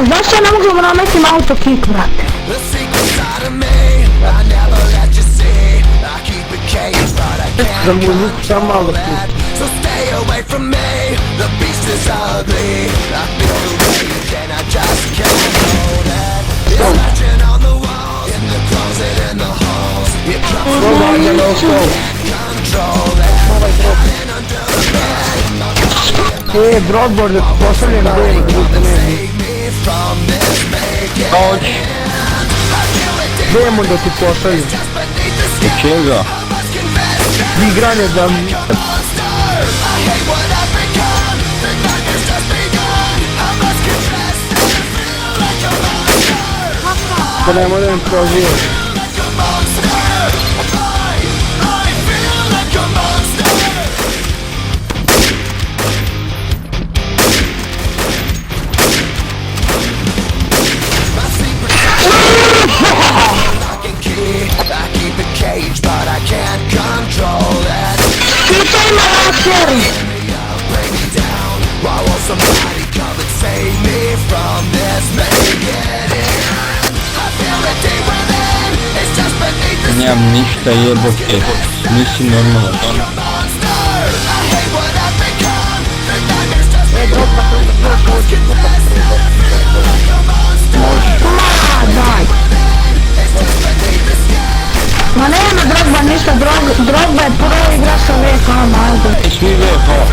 zašto ja ne mogu nametim autokick, brate? Za muziku sam malo pusti. Događa na osnovu. Drogboard je postavljen demo, Dođi. demo da ti postavljam. Čega? Igranje da... Da ne moram proživati. Nemam ništa jebote, nisi normalan. Ma nema Drogba ništa, Drogba je prvi igrač sa vijeka, ono, ajde. Svi vepo.